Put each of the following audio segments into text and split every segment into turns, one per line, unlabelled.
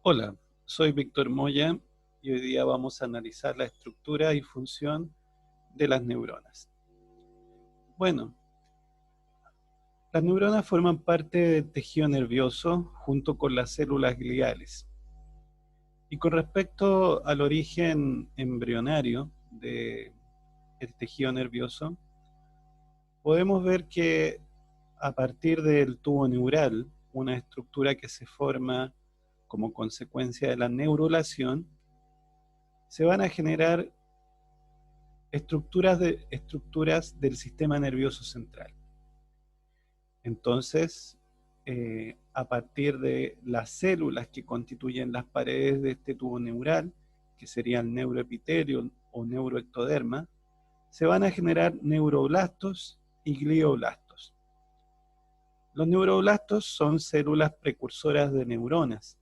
Hola, soy Víctor Moya y hoy día vamos a analizar la estructura y función de las neuronas. Bueno, las neuronas forman parte del tejido nervioso junto con las células gliales. Y con respecto al origen embrionario del tejido nervioso, podemos ver que a partir del tubo neural, una estructura que se forma como consecuencia de la neurulación, se van a generar estructuras del sistema nervioso central. Entonces, a partir de las células que constituyen las paredes de este tubo neural, que serían neuroepitelio o neuroectoderma, se van a generar neuroblastos y glioblastos. Los neuroblastos son células precursoras de neuronas,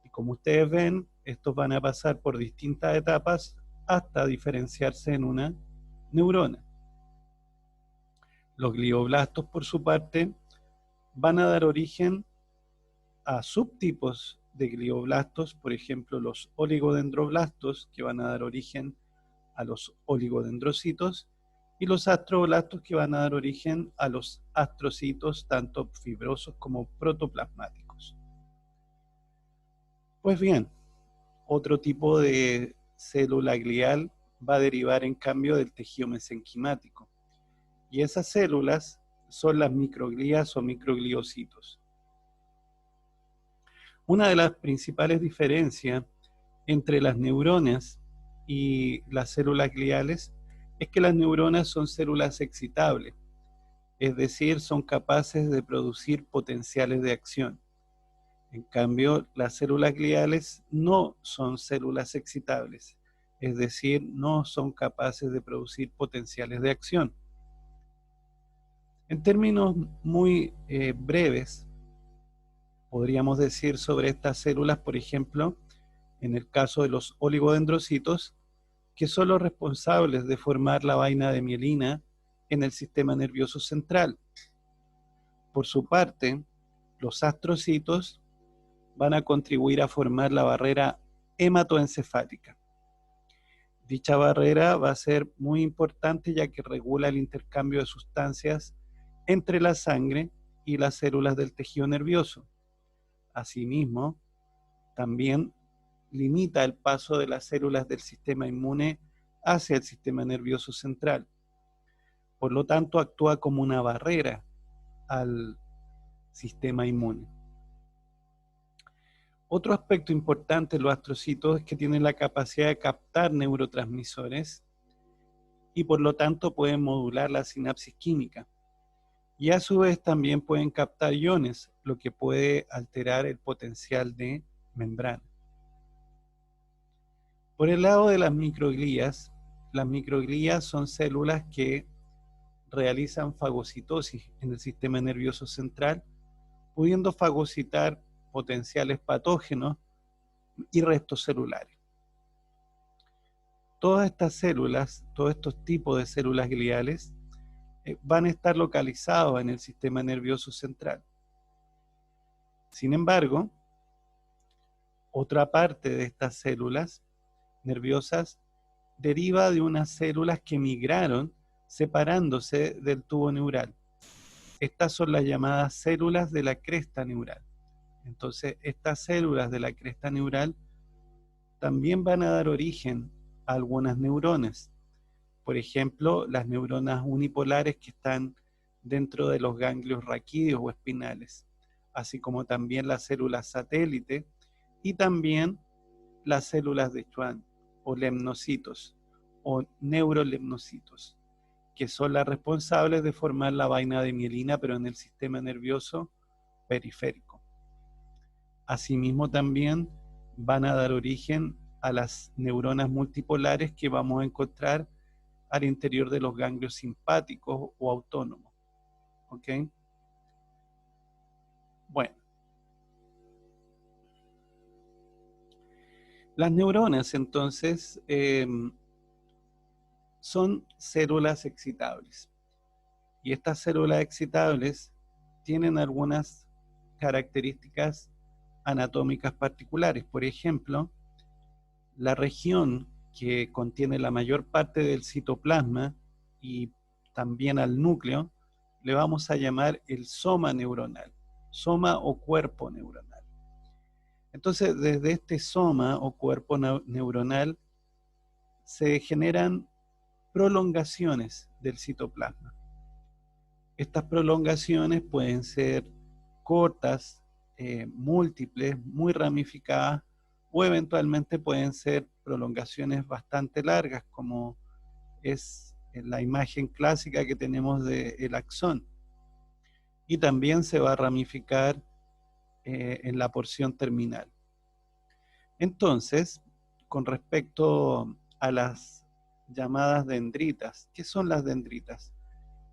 y como ustedes ven, estos van a pasar por distintas etapas hasta diferenciarse en una neurona. Los glioblastos, por su parte, van a dar origen a subtipos de glioblastos, por ejemplo, los oligodendroblastos, que van a dar origen a los oligodendrocitos, y los astroblastos, que van a dar origen a los astrocitos, tanto fibrosos como protoplasmáticos. Pues bien, otro tipo de célula glial va a derivar en cambio del tejido mesenquimático, y esas células son las microglías o microgliocitos. Una de las principales diferencias entre las neuronas y las células gliales es que las neuronas son células excitables, es decir, son capaces de producir potenciales de acción. En cambio, las células gliales no son células excitables, es decir, no son capaces de producir potenciales de acción. En términos muy breves, podríamos decir sobre estas células, por ejemplo, en el caso de los oligodendrocitos, que son los responsables de formar la vaina de mielina en el sistema nervioso central. Por su parte, los astrocitos van a contribuir a formar la barrera hematoencefálica. Dicha barrera va a ser muy importante ya que regula el intercambio de sustancias entre la sangre y las células del tejido nervioso. Asimismo, también limita el paso de las células del sistema inmune hacia el sistema nervioso central. Por lo tanto, actúa como una barrera al sistema inmune. Otro aspecto importante de los astrocitos es que tienen la capacidad de captar neurotransmisores y por lo tanto pueden modular la sinapsis química. Y a su vez también pueden captar iones, lo que puede alterar el potencial de membrana. Por el lado de las microglías son células que realizan fagocitosis en el sistema nervioso central, pudiendo fagocitar potenciales patógenos y restos celulares. Todas estas células, todos estos tipos de células gliales, van a estar localizados en el sistema nervioso central. Sin embargo, otra parte de estas células nerviosas deriva de unas células que migraron separándose del tubo neural. Estas son las llamadas células de la cresta neural. Entonces, estas células de la cresta neural también van a dar origen a algunas neuronas. Por ejemplo, las neuronas unipolares que están dentro de los ganglios raquídeos o espinales, así como también las células satélite y también las células de Schwann o lemnocitos o neurolemnocitos, que son las responsables de formar la vaina de mielina, pero en el sistema nervioso periférico. Asimismo también van a dar origen a las neuronas multipolares que vamos a encontrar al interior de los ganglios simpáticos o autónomos. ¿Ok? Bueno. Las neuronas, entonces, son células excitables. Y estas células excitables tienen algunas características anatómicas particulares. Por ejemplo, la región que contiene la mayor parte del citoplasma y también al núcleo, le vamos a llamar el soma neuronal, soma o cuerpo neuronal. Entonces, desde este soma o cuerpo neuronal se generan prolongaciones del citoplasma. Estas prolongaciones pueden ser cortas, múltiples, muy ramificadas, o eventualmente pueden ser prolongaciones bastante largas, como es la imagen clásica que tenemos del axón. Y también se va a ramificar en la porción terminal. Entonces, con respecto a las llamadas dendritas, ¿qué son las dendritas?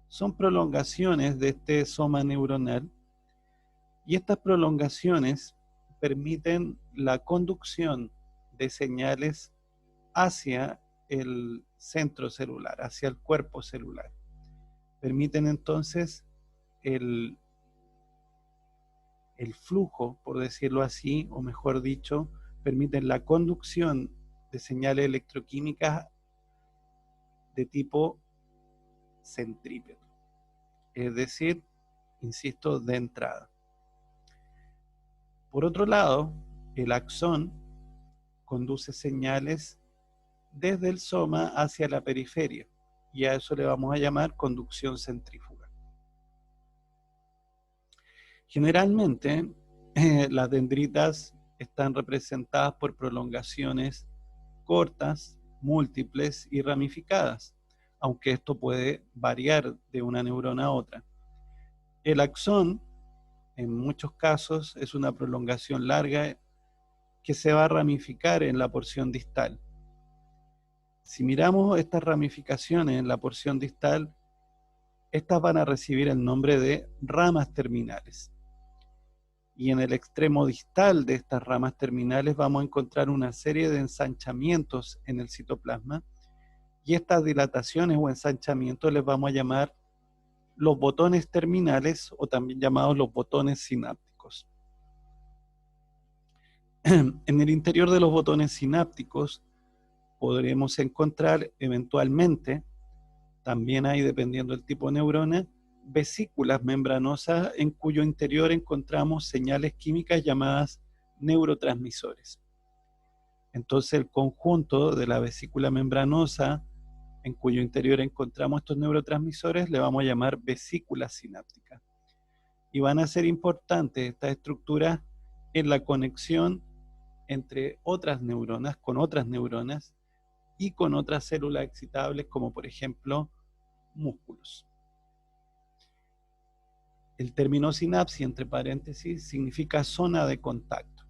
Son prolongaciones de este soma neuronal, y estas prolongaciones permiten la conducción de señales hacia el centro celular, hacia el cuerpo celular. Permiten entonces el flujo, por decirlo así, o mejor dicho, permiten la conducción de señales electroquímicas de tipo centrípeto, es decir, insisto, de entrada. Por otro lado, el axón conduce señales desde el soma hacia la periferia, y a eso le vamos a llamar conducción centrífuga. Generalmente, las dendritas están representadas por prolongaciones cortas, múltiples y ramificadas, aunque esto puede variar de una neurona a otra. El axón, en muchos casos, es una prolongación larga que se va a ramificar en la porción distal. Si miramos estas ramificaciones en la porción distal, estas van a recibir el nombre de ramas terminales. Y en el extremo distal de estas ramas terminales vamos a encontrar una serie de ensanchamientos en el citoplasma, y estas dilataciones o ensanchamientos les vamos a llamar los botones terminales, o también llamados los botones sinápticos. En el interior de los botones sinápticos podremos encontrar eventualmente, también hay, dependiendo del tipo de neurona, vesículas membranosas en cuyo interior encontramos señales químicas llamadas neurotransmisores. Entonces el conjunto de la vesícula membranosa en cuyo interior encontramos estos neurotransmisores le vamos a llamar vesículas sinápticas. Y van a ser importantes estas estructuras en la conexión entre otras neuronas, con otras neuronas y con otras células excitables, como por ejemplo músculos. El término sinapsis, entre paréntesis, significa zona de contacto.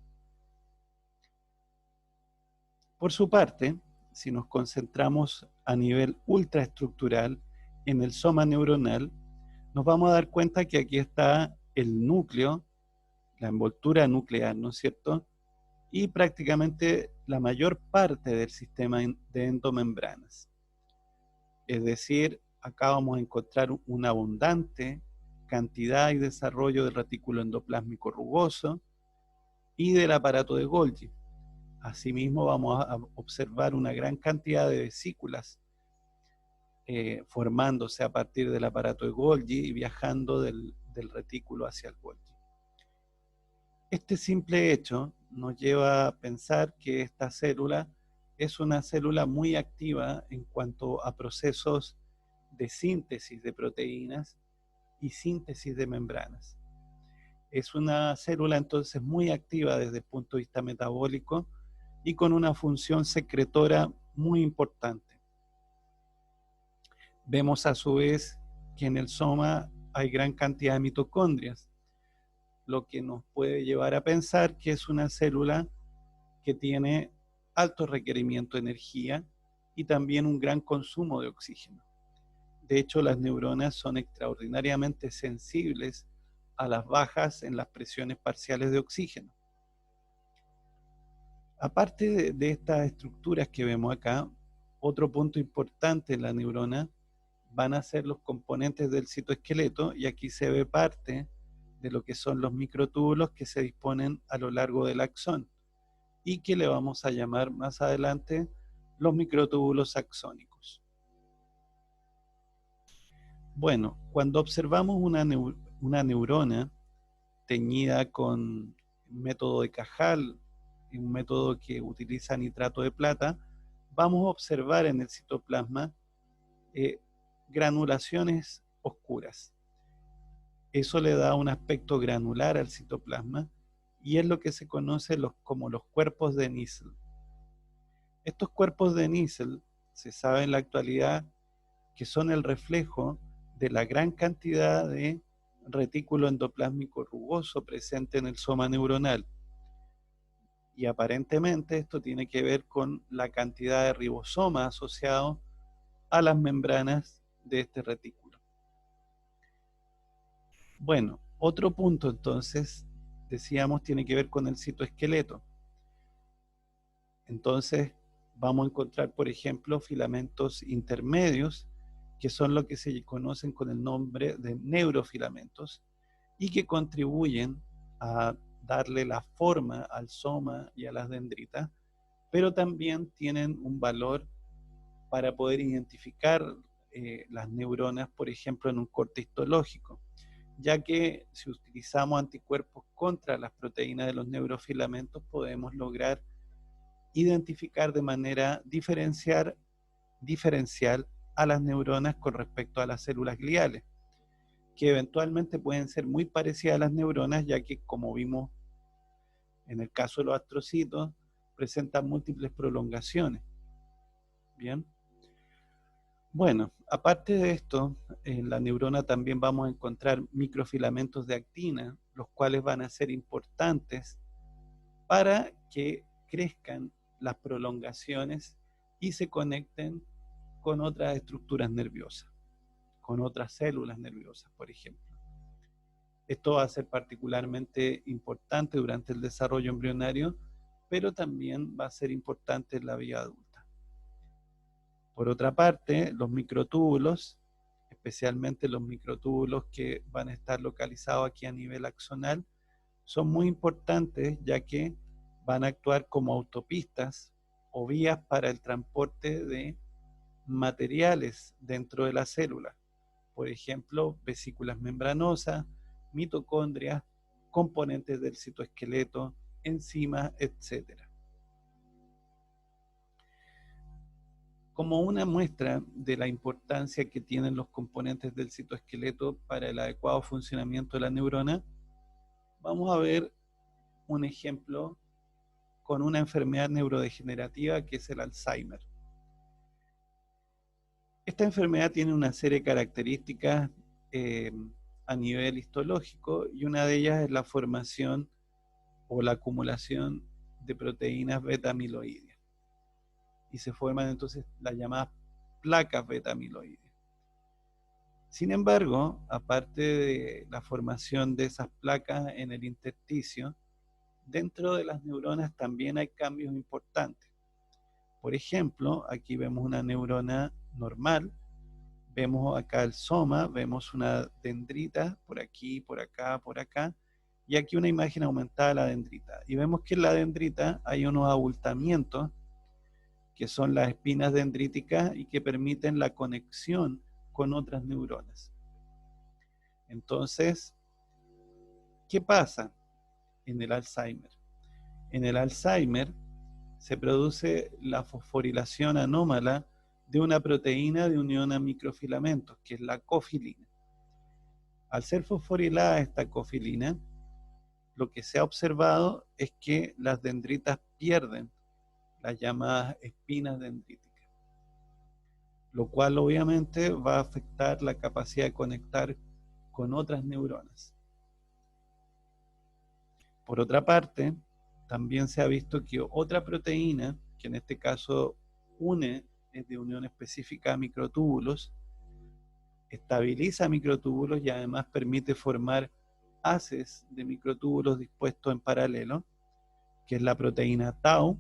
Por su parte, si nos concentramos a nivel ultraestructural en el soma neuronal, nos vamos a dar cuenta que aquí está el núcleo, la envoltura nuclear, ¿no es cierto? Y prácticamente la mayor parte del sistema de endomembranas. Es decir, acá vamos a encontrar una abundante cantidad y desarrollo del retículo endoplásmico rugoso y del aparato de Golgi. Asimismo, vamos a observar una gran cantidad de vesículas formándose a partir del aparato de Golgi y viajando del retículo hacia el Golgi. Este simple hecho nos lleva a pensar que esta célula es una célula muy activa en cuanto a procesos de síntesis de proteínas y síntesis de membranas. Es una célula entonces muy activa desde el punto de vista metabólico y con una función secretora muy importante. Vemos a su vez que en el soma hay gran cantidad de mitocondrias, lo que nos puede llevar a pensar que es una célula que tiene alto requerimiento de energía y también un gran consumo de oxígeno. De hecho, las neuronas son extraordinariamente sensibles a las bajas en las presiones parciales de oxígeno. Aparte de estas estructuras que vemos acá, otro punto importante en la neurona van a ser los componentes del citoesqueleto, y aquí se ve parte de lo que son los microtúbulos que se disponen a lo largo del axón y que le vamos a llamar más adelante los microtúbulos axónicos. Bueno, cuando observamos una neurona teñida con método de Cajal, un método que utiliza nitrato de plata, vamos a observar en el citoplasma granulaciones oscuras. Eso le da un aspecto granular al citoplasma y es lo que se conoce como los cuerpos de Nissl. Estos cuerpos de Nissl se sabe en la actualidad que son el reflejo de la gran cantidad de retículo endoplásmico rugoso presente en el soma neuronal. Y aparentemente esto tiene que ver con la cantidad de ribosomas asociados a las membranas de este retículo. Bueno, otro punto entonces, decíamos, tiene que ver con el citoesqueleto. Entonces, vamos a encontrar, por ejemplo, filamentos intermedios, que son lo que se conocen con el nombre de neurofilamentos, y que contribuyen a darle la forma al soma y a las dendritas, pero también tienen un valor para poder identificar las neuronas, por ejemplo, en un corte histológico, ya que si utilizamos anticuerpos contra las proteínas de los neurofilamentos, podemos lograr identificar de manera diferencial a las neuronas con respecto a las células gliales, que eventualmente pueden ser muy parecidas a las neuronas, ya que, como vimos en el caso de los astrocitos, presentan múltiples prolongaciones. Bien. Bueno, aparte de esto, en la neurona también vamos a encontrar microfilamentos de actina, los cuales van a ser importantes para que crezcan las prolongaciones y se conecten con otras estructuras nerviosas, con otras células nerviosas, por ejemplo. Esto va a ser particularmente importante durante el desarrollo embrionario, pero también va a ser importante en la vida adulta. Por otra parte, los microtúbulos, especialmente los microtúbulos que van a estar localizados aquí a nivel axonal, son muy importantes ya que van a actuar como autopistas o vías para el transporte de materiales dentro de la célula. Por ejemplo, vesículas membranosas, mitocondrias, componentes del citoesqueleto, enzimas, etc. Como una muestra de la importancia que tienen los componentes del citoesqueleto para el adecuado funcionamiento de la neurona, vamos a ver un ejemplo con una enfermedad neurodegenerativa que es el Alzheimer. Esta enfermedad tiene una serie de características a nivel histológico y una de ellas es la formación o la acumulación de proteínas beta-amiloides. Y se forman entonces las llamadas placas beta-amiloides. Sin embargo, aparte de la formación de esas placas en el intersticio, dentro de las neuronas también hay cambios importantes. Por ejemplo, aquí vemos una neurona normal, vemos acá el soma, vemos una dendrita por aquí, por acá, y aquí una imagen aumentada de la dendrita. Y vemos que en la dendrita hay unos abultamientos, que son las espinas dendríticas y que permiten la conexión con otras neuronas. Entonces, ¿qué pasa en el Alzheimer? En el Alzheimer se produce la fosforilación anómala de una proteína de unión a microfilamentos, que es la cofilina. Al ser fosforilada esta cofilina, lo que se ha observado es que las dendritas pierden las llamadas espinas dendríticas, lo cual obviamente va a afectar la capacidad de conectar con otras neuronas. Por otra parte, también se ha visto que otra proteína, que en este caso es de unión específica a microtúbulos, estabiliza microtúbulos y además permite formar haces de microtúbulos dispuestos en paralelo, que es la proteína tau.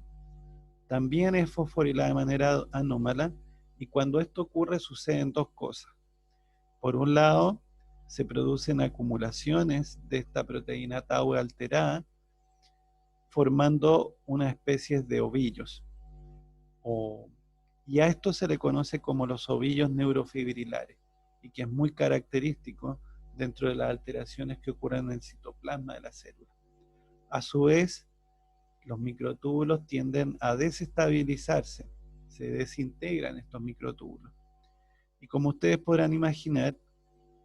También es fosforilada de manera anómala, y cuando esto ocurre suceden dos cosas. Por un lado, se producen acumulaciones de esta proteína tau alterada, formando una especie de ovillos. Y a esto se le conoce como los ovillos neurofibrilares, y que es muy característico dentro de las alteraciones que ocurren en el citoplasma de la célula. A su vez, los microtúbulos tienden a desestabilizarse, se desintegran estos microtúbulos. Y como ustedes podrán imaginar,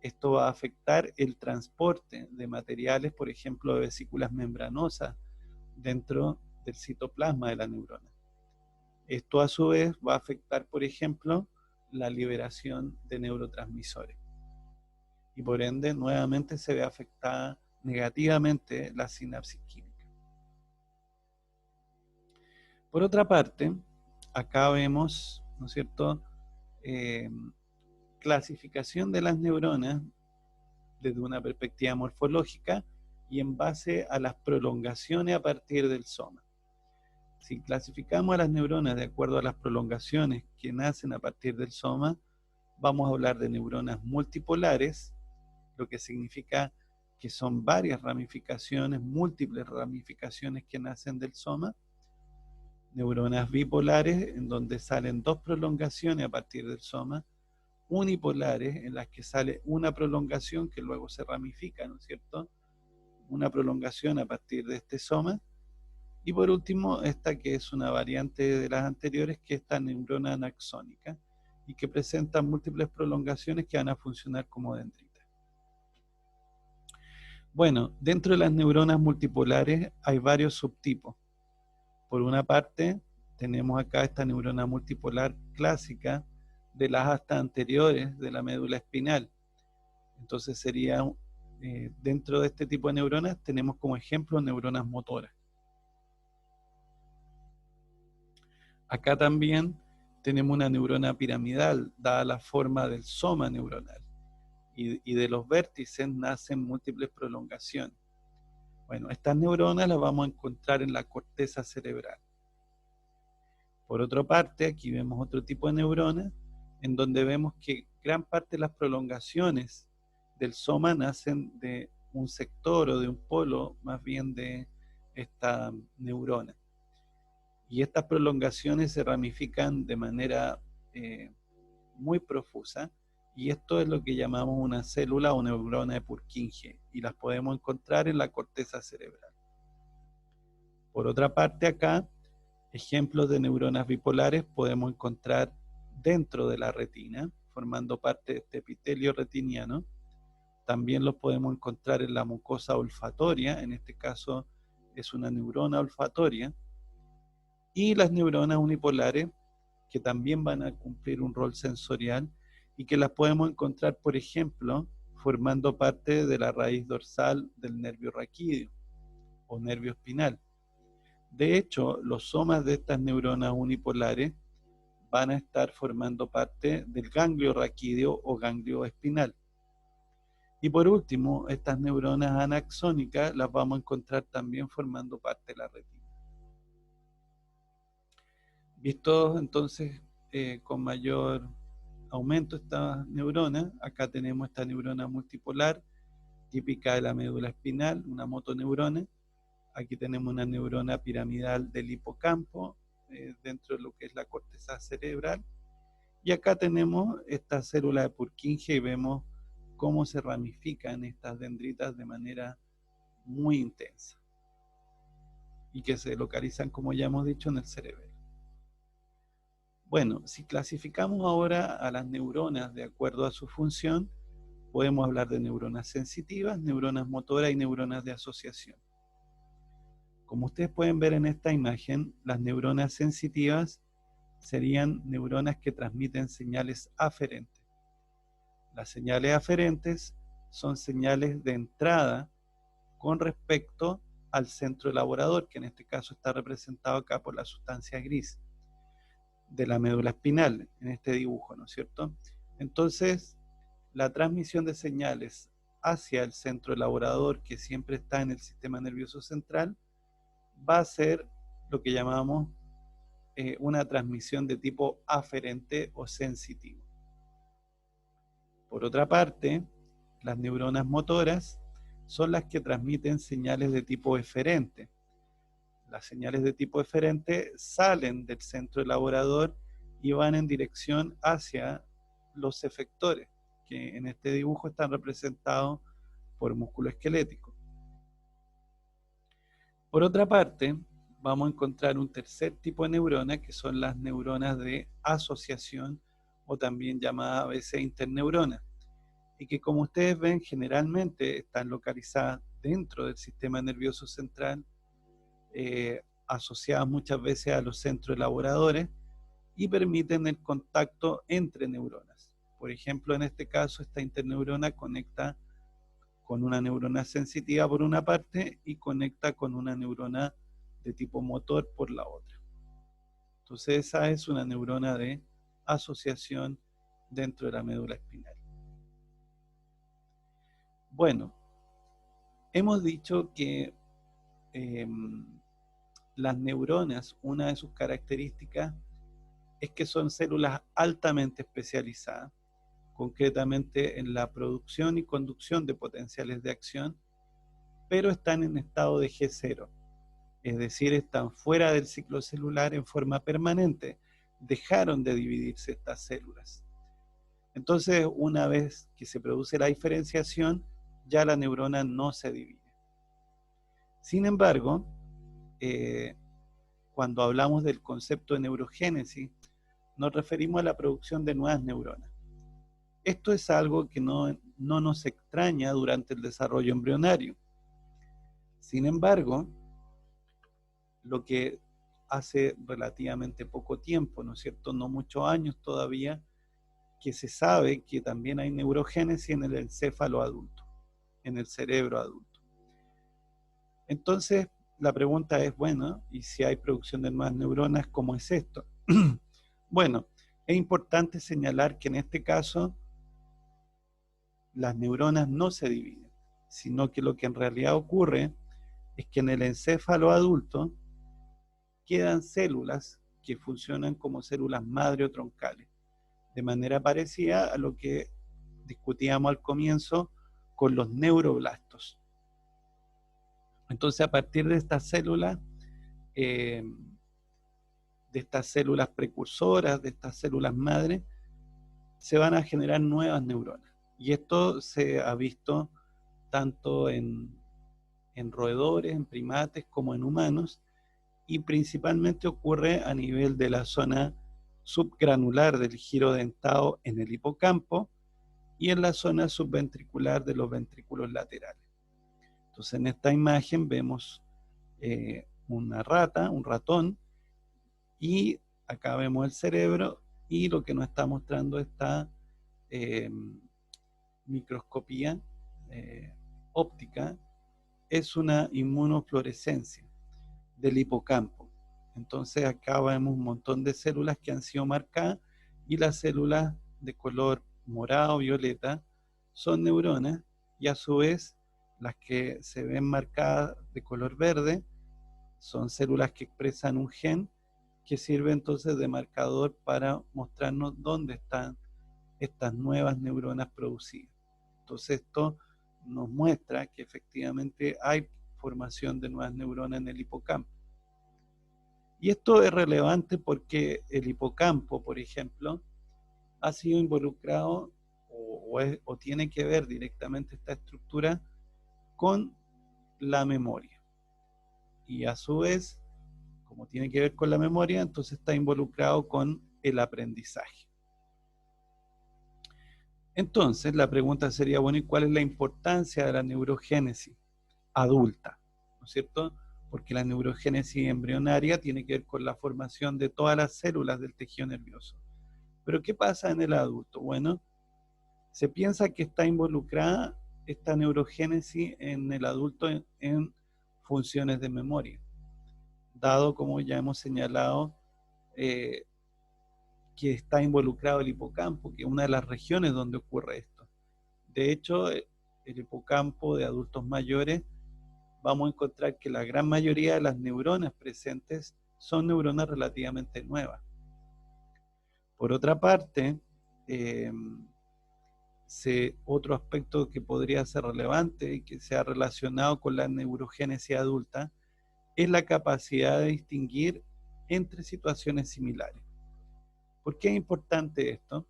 esto va a afectar el transporte de materiales, por ejemplo, de vesículas membranosas dentro del citoplasma de la neurona. Esto a su vez va a afectar, por ejemplo, la liberación de neurotransmisores. Y por ende, nuevamente se ve afectada negativamente la sinapsis química. Por otra parte, acá vemos, ¿no es cierto?, clasificación de las neuronas desde una perspectiva morfológica y en base a las prolongaciones a partir del soma. Si clasificamos a las neuronas de acuerdo a las prolongaciones que nacen a partir del soma, vamos a hablar de neuronas multipolares, lo que significa que son varias ramificaciones, múltiples ramificaciones que nacen del soma. Neuronas bipolares, en donde salen dos prolongaciones a partir del soma. Unipolares, en las que sale una prolongación que luego se ramifica, ¿no es cierto? Una prolongación a partir de este soma. Y por último, esta que es una variante de las anteriores, que es esta neurona anaxónica, y que presenta múltiples prolongaciones que van a funcionar como dendritas. Bueno, dentro de las neuronas multipolares hay varios subtipos. Por una parte, tenemos acá esta neurona multipolar clásica de las astas anteriores de la médula espinal. Entonces sería, dentro de este tipo de neuronas, tenemos como ejemplo neuronas motoras. Acá también tenemos una neurona piramidal, dada la forma del soma neuronal. Y de los vértices nacen múltiples prolongaciones. Bueno, estas neuronas las vamos a encontrar en la corteza cerebral. Por otra parte, aquí vemos otro tipo de neuronas, en donde vemos que gran parte de las prolongaciones del soma nacen de un sector o de un polo, más bien de esta neurona. Y estas prolongaciones se ramifican de manera muy profusa, y esto es lo que llamamos una célula o neurona de Purkinje, y las podemos encontrar en la corteza cerebral. Por otra parte, acá, ejemplos de neuronas bipolares podemos encontrar dentro de la retina, formando parte de este epitelio retiniano. También los podemos encontrar en la mucosa olfatoria, en este caso es una neurona olfatoria, y las neuronas unipolares, que también van a cumplir un rol sensorial y que las podemos encontrar, por ejemplo, formando parte de la raíz dorsal del nervio raquídeo o nervio espinal. De hecho, los somas de estas neuronas unipolares van a estar formando parte del ganglio raquídeo o ganglio espinal. Y por último, estas neuronas anaxónicas las vamos a encontrar también formando parte de la retina. Visto entonces con mayor aumento estas neuronas, acá tenemos esta neurona multipolar, típica de la médula espinal, una motoneurona. Aquí tenemos una neurona piramidal del hipocampo, dentro de lo que es la corteza cerebral. Y acá tenemos esta célula de Purkinje y vemos cómo se ramifican estas dendritas de manera muy intensa. Y que se localizan, como ya hemos dicho, en el cerebro. Bueno, si clasificamos ahora a las neuronas de acuerdo a su función, podemos hablar de neuronas sensitivas, neuronas motoras y neuronas de asociación. Como ustedes pueden ver en esta imagen, las neuronas sensitivas serían neuronas que transmiten señales aferentes. Las señales aferentes son señales de entrada con respecto al centro elaborador, que en este caso está representado acá por la sustancia gris de la médula espinal, en este dibujo, ¿no es cierto? Entonces, la transmisión de señales hacia el centro elaborador, que siempre está en el sistema nervioso central, va a ser lo que llamamos una transmisión de tipo aferente o sensitivo. Por otra parte, las neuronas motoras son las que transmiten señales de tipo eferente. Las señales de tipo eferente salen del centro elaborador y van en dirección hacia los efectores, que en este dibujo están representados por músculo esquelético. Por otra parte, vamos a encontrar un tercer tipo de neurona, que son las neuronas de asociación, o también llamadas a veces interneuronas, y que, como ustedes ven, generalmente están localizadas dentro del sistema nervioso central, asociadas muchas veces a los centros elaboradores, y permiten el contacto entre neuronas. Por ejemplo, en este caso, esta interneurona conecta con una neurona sensitiva por una parte y conecta con una neurona de tipo motor por la otra. Entonces esa es una neurona de asociación dentro de la médula espinal. Bueno, hemos dicho que las neuronas, una de sus características es que son células altamente especializadas, concretamente en la producción y conducción de potenciales de acción, pero están en estado de G0, es decir, están fuera del ciclo celular en forma permanente, dejaron de dividirse estas células. Entonces, una vez que se produce la diferenciación, ya la neurona no se divide. Sin embargo, cuando hablamos del concepto de neurogénesis, nos referimos a la producción de nuevas neuronas. Esto es algo que no nos extraña durante el desarrollo embrionario. Sin embargo, lo que hace relativamente poco tiempo, ¿no es cierto?, no muchos años todavía, que se sabe que también hay neurogénesis en el encéfalo adulto, en el cerebro adulto. Entonces, la pregunta es, bueno, ¿y si hay producción de nuevas neuronas, cómo es esto? Bueno, es importante señalar que en este caso las neuronas no se dividen, sino que lo que en realidad ocurre es que en el encéfalo adulto quedan células que funcionan como células madre o troncales, de manera parecida a lo que discutíamos al comienzo con los neuroblastos. Entonces, a partir de estas células, precursoras, de estas células madre, se van a generar nuevas neuronas. Y esto se ha visto tanto en roedores, en primates, como en humanos, y principalmente ocurre a nivel de la zona subgranular del giro dentado en el hipocampo y en la zona subventricular de los ventrículos laterales. Entonces, en esta imagen vemos una rata, un ratón, y acá vemos el cerebro, y lo que nos está mostrando esta microscopía óptica es una inmunofluorescencia del hipocampo. Entonces acá vemos un montón de células que han sido marcadas, y las células de color morado, violeta, son neuronas, y a su vez las que se ven marcadas de color verde son células que expresan un gen que sirve entonces de marcador para mostrarnos dónde están estas nuevas neuronas producidas. Entonces esto nos muestra que efectivamente hay formación de nuevas neuronas en el hipocampo. Y esto es relevante porque el hipocampo, por ejemplo, ha sido involucrado o tiene que ver directamente esta estructura con la memoria. Y a su vez, como tiene que ver con la memoria, entonces está involucrado con el aprendizaje. Entonces, la pregunta sería, bueno, ¿y cuál es la importancia de la neurogénesis adulta? ¿No es cierto? Porque la neurogénesis embrionaria tiene que ver con la formación de todas las células del tejido nervioso. Pero ¿qué pasa en el adulto? Bueno, se piensa que está involucrada esta neurogénesis en el adulto en funciones de memoria, dado, como ya hemos señalado, que está involucrado el hipocampo, que es una de las regiones donde ocurre esto. De hecho, el hipocampo de adultos mayores, vamos a encontrar que la gran mayoría de las neuronas presentes son neuronas relativamente nuevas. Por otra parte, otro aspecto que podría ser relevante y que se ha relacionado con la neurogénesis adulta es la capacidad de distinguir entre situaciones similares. ¿Por qué es importante esto?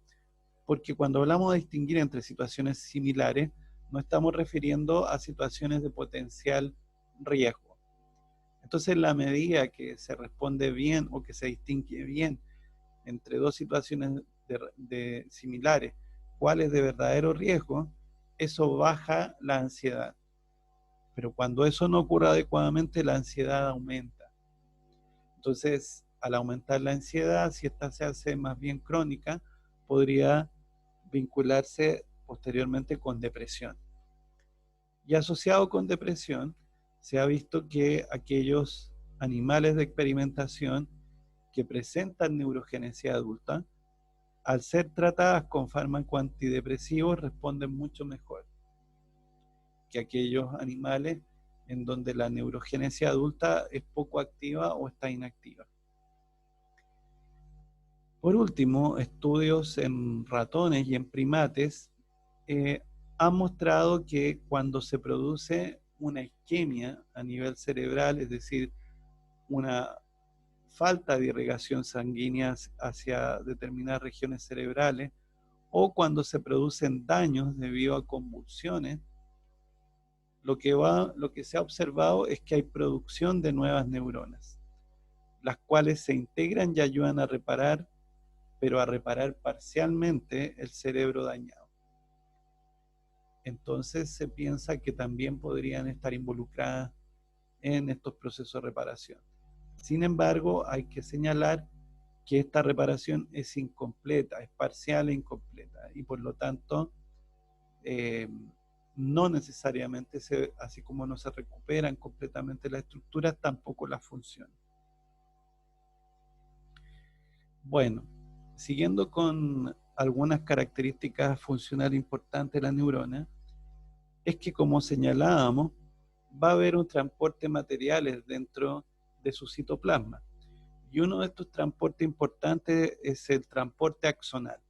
Porque cuando hablamos de distinguir entre situaciones similares, nos estamos refiriendo a situaciones de potencial riesgo. Entonces, en la medida que se responde bien o que se distingue bien entre dos situaciones similares, cuál es de verdadero riesgo, eso baja la ansiedad. Pero cuando eso no ocurre adecuadamente, la ansiedad aumenta. Entonces, al aumentar la ansiedad, si esta se hace más bien crónica, podría vincularse posteriormente con depresión. Y asociado con depresión, se ha visto que aquellos animales de experimentación que presentan neurogénesis adulta, al ser tratadas con fármacos antidepresivos, responden mucho mejor que aquellos animales en donde la neurogénesis adulta es poco activa o está inactiva. Por último, estudios en ratones y en primates han mostrado que cuando se produce una isquemia a nivel cerebral, es decir, una falta de irrigación sanguínea hacia determinadas regiones cerebrales, o cuando se producen daños debido a convulsiones, lo que se ha observado es que hay producción de nuevas neuronas, las cuales se integran y ayudan a reparar, pero a reparar parcialmente el cerebro dañado. Entonces se piensa que también podrían estar involucradas en estos procesos de reparación. Sin embargo, hay que señalar que esta reparación es incompleta, es parcial e incompleta, y por lo tanto no necesariamente, así como no se recuperan completamente las estructuras, tampoco las funciones. Bueno, siguiendo con algunas características funcionales importantes de la neurona, es que, como señalábamos, va a haber un transporte de materiales dentro de su citoplasma. Y uno de estos transportes importantes es el transporte axonal.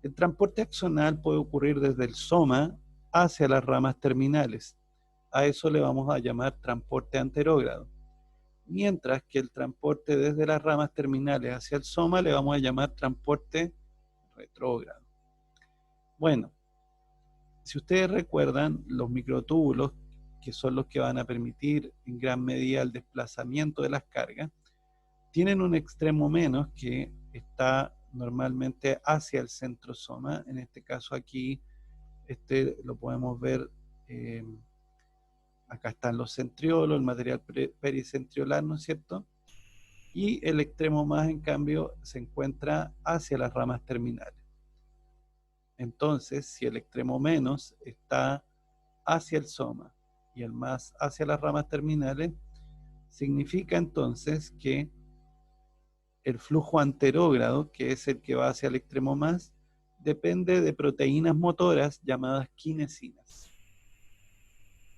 El transporte axonal puede ocurrir desde el soma hacia las ramas terminales. A eso le vamos a llamar transporte anterógrado. Mientras que el transporte desde las ramas terminales hacia el soma le vamos a llamar transporte retrógrado. Bueno, si ustedes recuerdan, los microtúbulos, que son los que van a permitir en gran medida el desplazamiento de las cargas, tienen un extremo menos que está normalmente hacia el centrosoma. En este caso aquí, lo podemos ver, acá están los centriolos, el material pericentriolar, ¿no es cierto? Y el extremo más, en cambio, se encuentra hacia las ramas terminales. Entonces, si el extremo menos está hacia el soma y el más hacia las ramas terminales, significa entonces que el flujo anterógrado, que es el que va hacia el extremo más, depende de proteínas motoras llamadas kinesinas.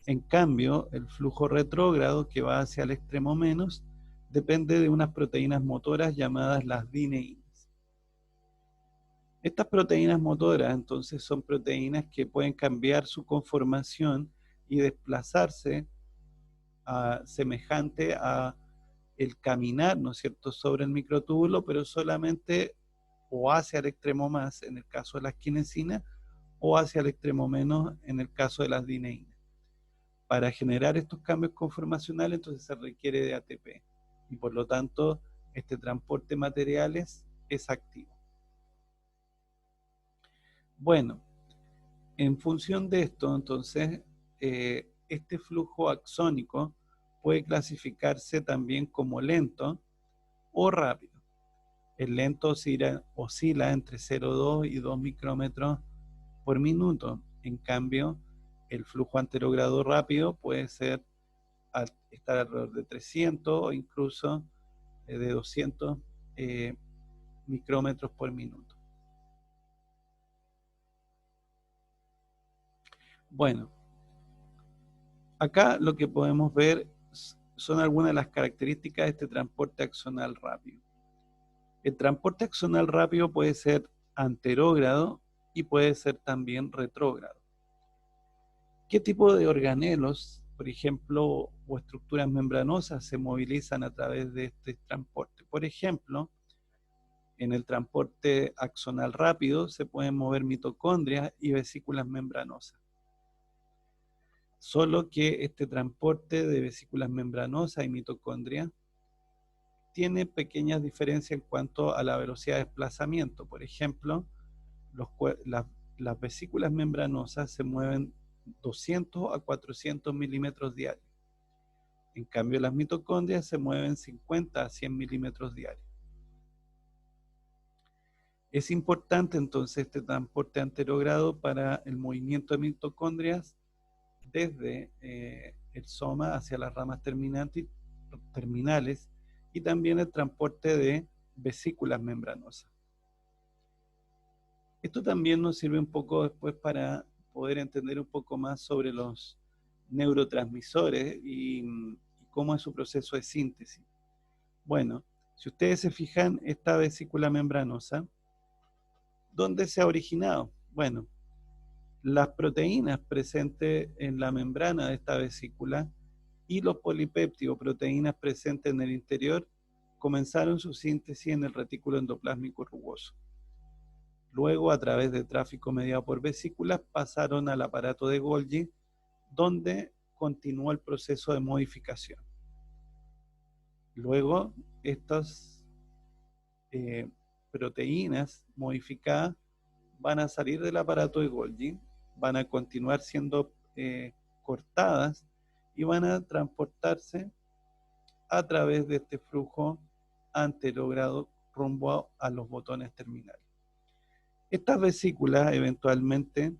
En cambio, el flujo retrógrado, que va hacia el extremo menos, depende de unas proteínas motoras llamadas las dineínas. Estas proteínas motoras, entonces, son proteínas que pueden cambiar su conformación y desplazarse semejante a el caminar, ¿no es cierto?, sobre el microtúbulo, pero solamente o hacia el extremo más, en el caso de las kinesinas, o hacia el extremo menos, en el caso de las dineínas. Para generar estos cambios conformacionales, entonces se requiere de ATP, y por lo tanto, este transporte de materiales es activo. Bueno, en función de esto, entonces, este flujo axónico puede clasificarse también como lento o rápido. El lento oscila entre 0,2 y 2 micrómetros por minuto. En cambio, el flujo anterógrado rápido puede estar alrededor de 300 o incluso de 200 micrómetros por minuto. Bueno, acá lo que podemos ver son algunas de las características de este transporte axonal rápido. El transporte axonal rápido puede ser anterógrado y puede ser también retrógrado. ¿Qué tipo de organelos, por ejemplo, o estructuras membranosas se movilizan a través de este transporte? Por ejemplo, en el transporte axonal rápido se pueden mover mitocondrias y vesículas membranosas. Solo que este transporte de vesículas membranosas y mitocondrias tiene pequeñas diferencias en cuanto a la velocidad de desplazamiento. Por ejemplo, las vesículas membranosas se mueven 200 a 400 milímetros diarios. En cambio, las mitocondrias se mueven 50 a 100 milímetros diarios. Es importante entonces este transporte anterogrado para el movimiento de mitocondrias desde el soma hacia las ramas terminales y también el transporte de vesículas membranosas. Esto también nos sirve un poco después para poder entender un poco más sobre los neurotransmisores y cómo es su proceso de síntesis. Bueno, si ustedes se fijan, esta vesícula membranosa, ¿dónde se ha originado? Bueno, las proteínas presentes en la membrana de esta vesícula y los polipéptidos, proteínas presentes en el interior, comenzaron su síntesis en el retículo endoplásmico rugoso. Luego, a través de tráfico mediado por vesículas, pasaron al aparato de Golgi, donde continuó el proceso de modificación. Luego, estas proteínas modificadas van a salir del aparato de Golgi, van a continuar siendo cortadas y van a transportarse a través de este flujo anterogrado rumbo a los botones terminales. Estas vesículas eventualmente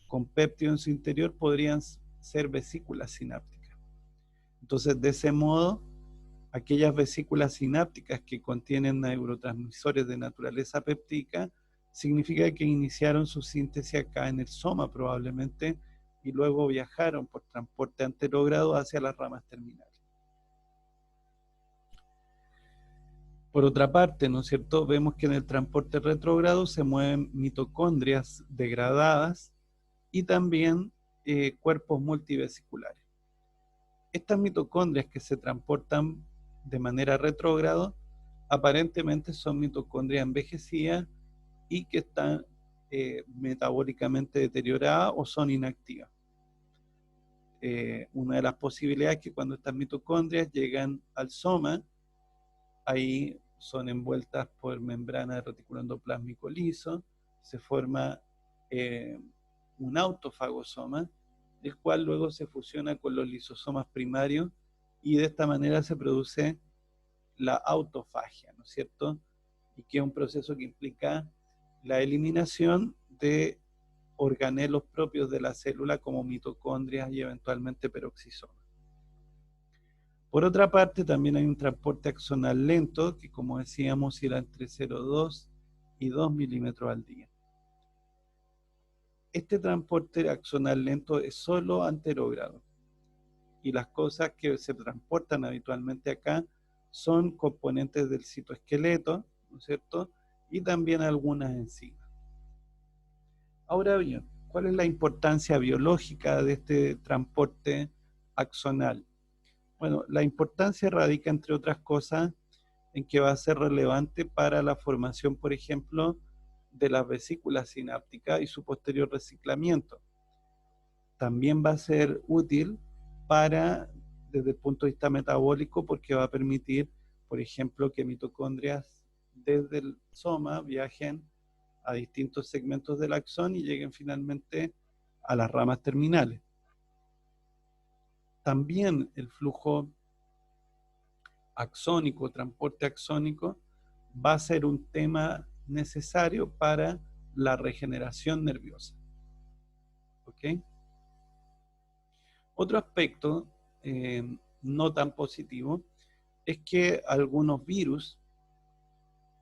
con péptido en su interior podrían ser vesículas sinápticas. Entonces, de ese modo, aquellas vesículas sinápticas que contienen neurotransmisores de naturaleza péptica significa que iniciaron su síntesis acá en el soma probablemente y luego viajaron por transporte anterogrado hacia las ramas terminales. Por otra parte, ¿no es cierto? Vemos que en el transporte retrógrado se mueven mitocondrias degradadas y también cuerpos multivesiculares. Estas mitocondrias que se transportan de manera retrógrado aparentemente son mitocondrias envejecidas y que están metabólicamente deterioradas o son inactivas. Una de las posibilidades es que cuando estas mitocondrias llegan al soma, ahí son envueltas por membrana de retículo endoplásmico liso, se forma un autofagosoma, el cual luego se fusiona con los lisosomas primarios y de esta manera se produce la autofagia, ¿no es cierto? Y que es un proceso que implica la eliminación de organelos propios de la célula como mitocondrias y eventualmente peroxisomas. Por otra parte, también hay un transporte axonal lento, que como decíamos, irá entre 0,2 y 2 milímetros al día. Este transporte axonal lento es solo anterógrado, y las cosas que se transportan habitualmente acá son componentes del citoesqueleto, ¿no es cierto?, y también algunas enzimas. Ahora bien, ¿cuál es la importancia biológica de este transporte axonal? Bueno, la importancia radica, entre otras cosas, en que va a ser relevante para la formación, por ejemplo, de las vesículas sinápticas y su posterior reciclamiento. También va a ser útil desde el punto de vista metabólico, porque va a permitir, por ejemplo, que mitocondrias desde el soma viajen a distintos segmentos del axón y lleguen finalmente a las ramas terminales. También el flujo axónico, transporte axónico, va a ser un tema necesario para la regeneración nerviosa. ¿Ok? Otro aspecto no tan positivo es que algunos virus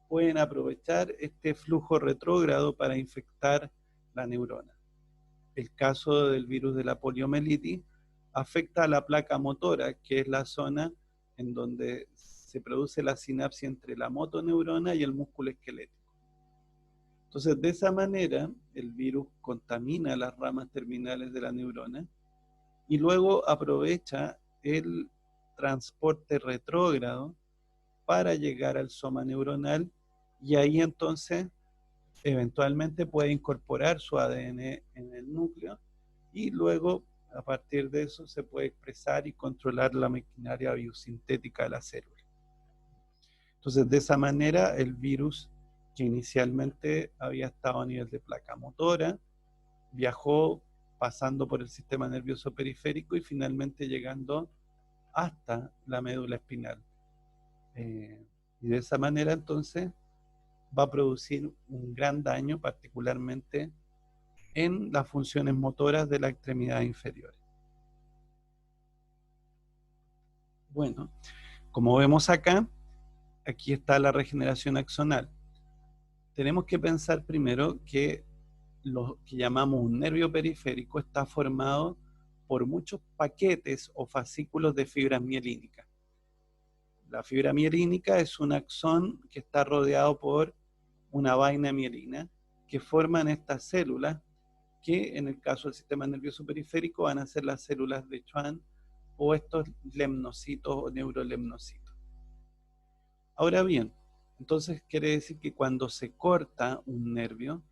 pueden aprovechar este flujo retrógrado para infectar la neurona. El caso del virus de la poliomielitis afecta a la placa motora, que es la zona en donde se produce la sinapsis entre la motoneurona y el músculo esquelético. Entonces, de esa manera, el virus contamina las ramas terminales de la neurona y luego aprovecha el transporte retrógrado para llegar al soma neuronal, y ahí entonces eventualmente puede incorporar su ADN en el núcleo y luego a partir de eso se puede expresar y controlar la maquinaria biosintética de la célula. Entonces, de esa manera, el virus, que inicialmente había estado a nivel de placa motora, viajó pasando por el sistema nervioso periférico y finalmente llegando hasta la médula espinal. Y de esa manera, entonces, va a producir un gran daño, particularmente en las funciones motoras de la extremidad inferior. Bueno, como vemos acá, aquí está la regeneración axonal. Tenemos que pensar primero que lo que llamamos un nervio periférico está formado por muchos paquetes o fascículos de fibras mielínicas. La fibra mielínica es un axón que está rodeado por una vaina mielina que forman estas células que en el caso del sistema nervioso periférico van a ser las células de Schwann o estos lemnocitos o neurolemnocitos. Ahora bien, entonces quiere decir que cuando se corta un nervio,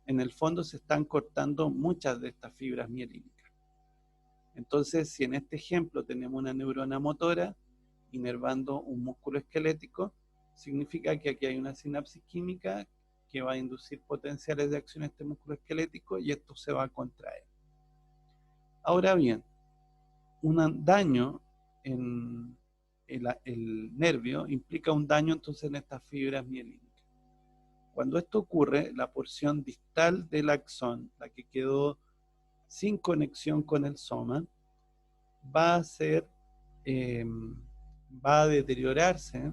en el fondo se están cortando muchas de estas fibras mielínicas. Entonces, si en este ejemplo tenemos una neurona motora inervando un músculo esquelético, significa que aquí hay una sinapsis química que va a inducir potenciales de acción a este músculo esquelético y esto se va a contraer. Ahora bien, un daño en el nervio implica un daño entonces en estas fibras mielínicas. Cuando esto ocurre, la porción distal del axón, la que quedó sin conexión con el soma, va a deteriorarse,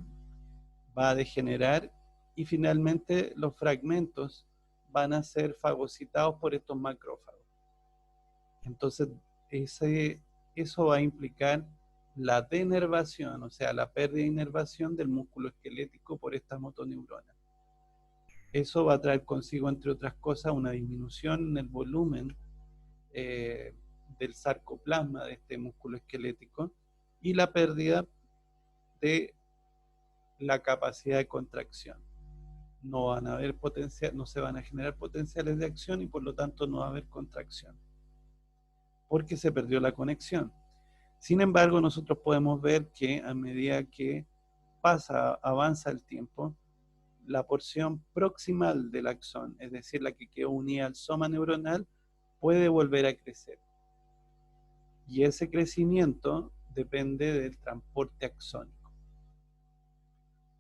va a degenerar y finalmente los fragmentos van a ser fagocitados por estos macrófagos. Entonces, eso va a implicar la denervación, o sea, la pérdida de inervación del músculo esquelético por esta motoneurona. Eso va a traer consigo, entre otras cosas, una disminución en el volumen del sarcoplasma de este músculo esquelético y la pérdida de la capacidad de contracción. No se van a generar potenciales de acción y por lo tanto no va a haber contracción, porque se perdió la conexión. Sin embargo, nosotros podemos ver que a medida que avanza el tiempo, la porción proximal del axón, es decir, la que quedó unida al soma neuronal, puede volver a crecer. Y ese crecimiento depende del transporte axónico.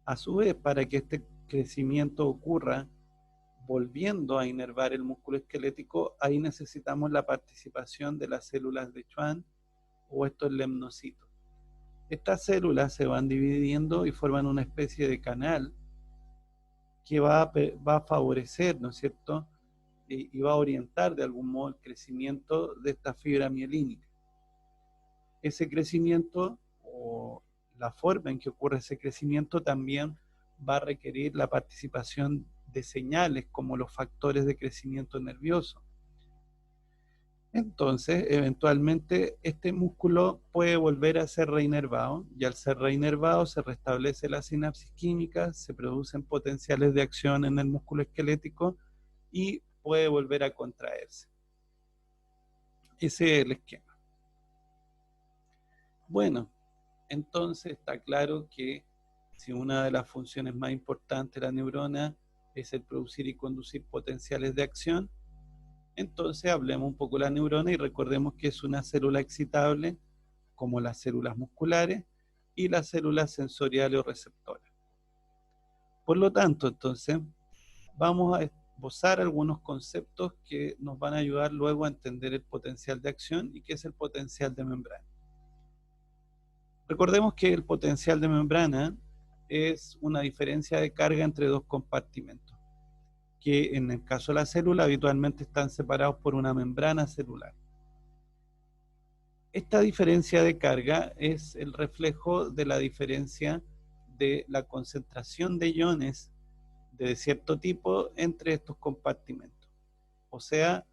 A su vez, para que este crecimiento ocurra volviendo a inervar el músculo esquelético, ahí necesitamos la participación de las células de Schwann o estos lemnocitos. Estas células se van dividiendo y forman una especie de canal que va a favorecer, ¿no es cierto?, y va a orientar de algún modo el crecimiento de esta fibra mielínica. Ese crecimiento o la forma en que ocurre ese crecimiento también va a requerir la participación de señales como los factores de crecimiento nervioso. Entonces, eventualmente, este músculo puede volver a ser reinervado, y al ser reinervado se restablece la sinapsis química, se producen potenciales de acción en el músculo esquelético y puede volver a contraerse. Ese es el esquema. Bueno, entonces está claro que si una de las funciones más importantes de la neurona es el producir y conducir potenciales de acción, entonces hablemos un poco de la neurona y recordemos que es una célula excitable como las células musculares y las células sensoriales o receptoras. Por lo tanto, entonces, vamos a esbozar algunos conceptos que nos van a ayudar luego a entender el potencial de acción y qué es el potencial de membrana. Recordemos que el potencial de membrana es una diferencia de carga entre dos compartimentos, que en el caso de la célula habitualmente están separados por una membrana celular. Esta diferencia de carga es el reflejo de la diferencia de la concentración de iones de cierto tipo entre estos compartimentos. O sea,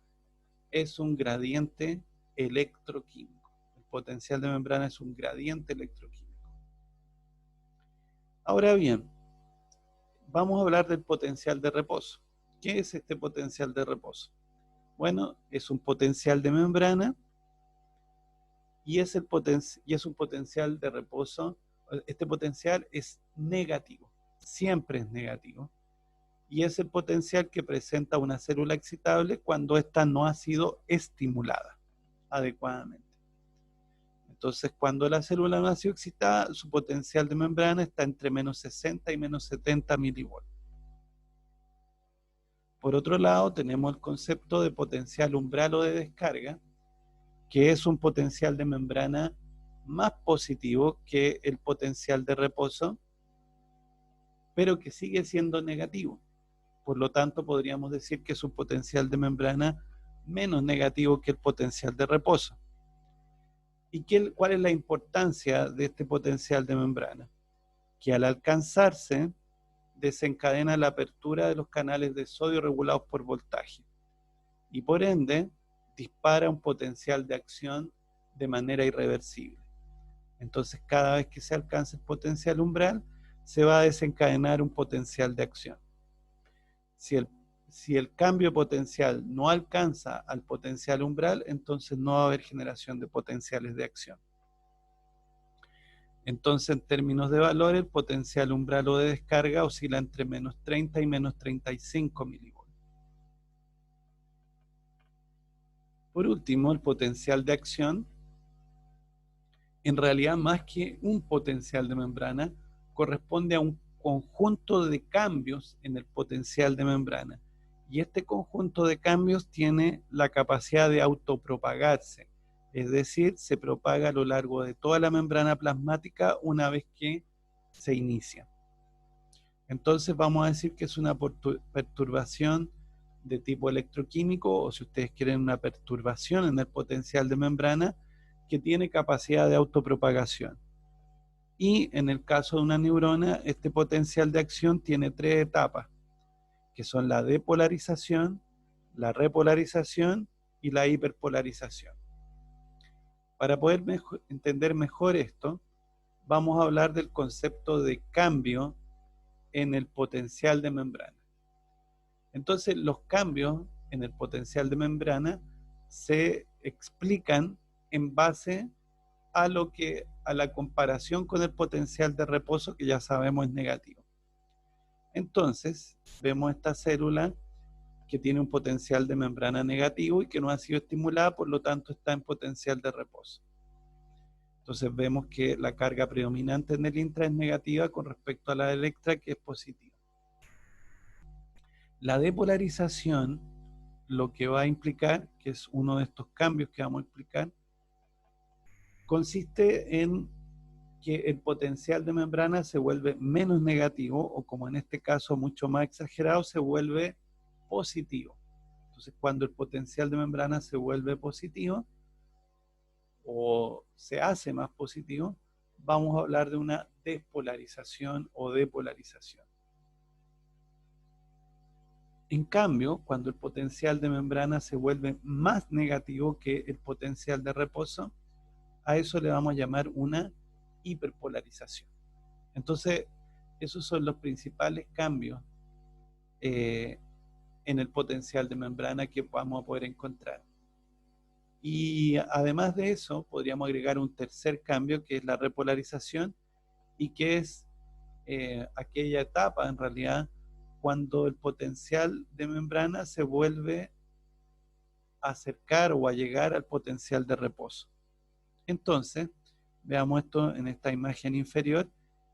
es un gradiente electroquímico. El potencial de membrana es un gradiente electroquímico. Ahora bien, vamos a hablar del potencial de reposo. ¿Qué es este potencial de reposo? Bueno, es un potencial de membrana y es un potencial de reposo. Este potencial es negativo, siempre es negativo. Y es el potencial que presenta una célula excitable cuando ésta no ha sido estimulada adecuadamente. Entonces, cuando la célula no ha sido excitada, su potencial de membrana está entre menos 60 y menos 70 milivolts. Por otro lado, tenemos el concepto de potencial umbral o de descarga, que es un potencial de membrana más positivo que el potencial de reposo, pero que sigue siendo negativo. Por lo tanto, podríamos decir que es un potencial de membrana menos negativo que el potencial de reposo. ¿Y cuál es la importancia de este potencial de membrana? Que al alcanzarse, desencadena la apertura de los canales de sodio regulados por voltaje y por ende dispara un potencial de acción de manera irreversible. Entonces, cada vez que se alcance el potencial umbral, se va a desencadenar un potencial de acción. Si el cambio potencial no alcanza al potencial umbral, entonces no va a haber generación de potenciales de acción. Entonces, en términos de valor, el potencial umbral o de descarga oscila entre menos 30 y menos 35 milivolts. Por último, el potencial de acción, en realidad más que un potencial de membrana, corresponde a un conjunto de cambios en el potencial de membrana. Y este conjunto de cambios tiene la capacidad de autopropagarse, es decir, se propaga a lo largo de toda la membrana plasmática una vez que se inicia. Entonces vamos a decir que es una perturbación de tipo electroquímico, o si ustedes quieren una perturbación en el potencial de membrana, que tiene capacidad de autopropagación. Y en el caso de una neurona, este potencial de acción tiene 3 etapas, que son la depolarización, la repolarización y la hiperpolarización. Para poder entender mejor esto, vamos a hablar del concepto de cambio en el potencial de membrana. Entonces, los cambios en el potencial de membrana se explican en base a la comparación con el potencial de reposo, que ya sabemos es negativo. Entonces, vemos esta célula que tiene un potencial de membrana negativo y que no ha sido estimulada, por lo tanto está en potencial de reposo. Entonces vemos que la carga predominante en el intra es negativa con respecto a la electra, que es positiva. La depolarización lo que va a implicar, que es uno de estos cambios que vamos a explicar, consiste en que el potencial de membrana se vuelve menos negativo, o como en este caso mucho más exagerado, se vuelve positivo. Entonces, cuando el potencial de membrana se vuelve positivo, o se hace más positivo, vamos a hablar de una despolarización o depolarización. En cambio, cuando el potencial de membrana se vuelve más negativo que el potencial de reposo, a eso le vamos a llamar una hiperpolarización. Entonces, esos son los principales cambios en el potencial de membrana que vamos a poder encontrar. Y además de eso, podríamos agregar un tercer cambio, que es la repolarización, y que es aquella etapa, en realidad, cuando el potencial de membrana se vuelve a acercar o a llegar al potencial de reposo. Entonces, veamos esto en esta imagen inferior,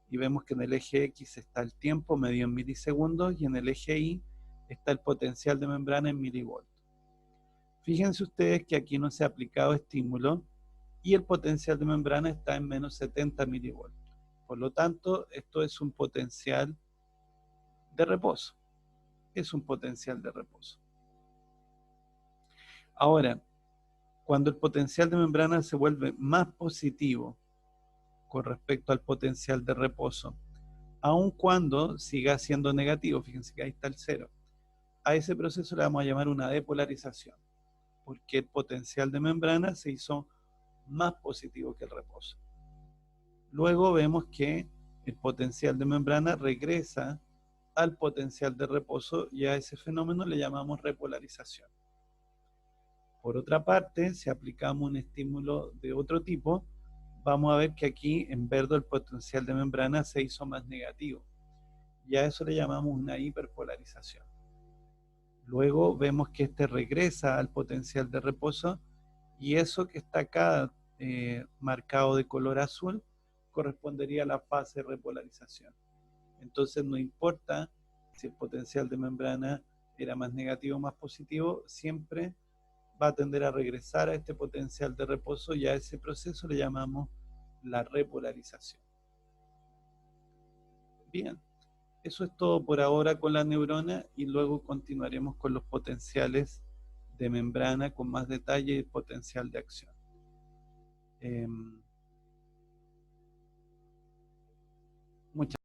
y vemos que en el eje X está el tiempo medido en milisegundos, y en el eje Y está el potencial de membrana en milivolts. Fíjense ustedes que aquí no se ha aplicado estímulo y el potencial de membrana está en menos 70 milivolts. Por lo tanto, esto es un potencial de reposo. Es un potencial de reposo. Ahora, cuando el potencial de membrana se vuelve más positivo con respecto al potencial de reposo, aun cuando siga siendo negativo. Fíjense que ahí está el 0. A ese proceso le vamos a llamar una depolarización, porque el potencial de membrana se hizo más positivo que el reposo. Luego vemos que el potencial de membrana regresa al potencial de reposo y a ese fenómeno le llamamos repolarización. Por otra parte, si aplicamos un estímulo de otro tipo, vamos a ver que aquí en verde el potencial de membrana se hizo más negativo y a eso le llamamos una hiperpolarización. Luego vemos que este regresa al potencial de reposo y eso que está acá marcado de color azul correspondería a la fase de repolarización. Entonces no importa si el potencial de membrana era más negativo o más positivo, siempre va a tender a regresar a este potencial de reposo y a ese proceso le llamamos la repolarización. Bien, eso es todo por ahora con la neurona y luego continuaremos con los potenciales de membrana con más detalle y potencial de acción. Muchas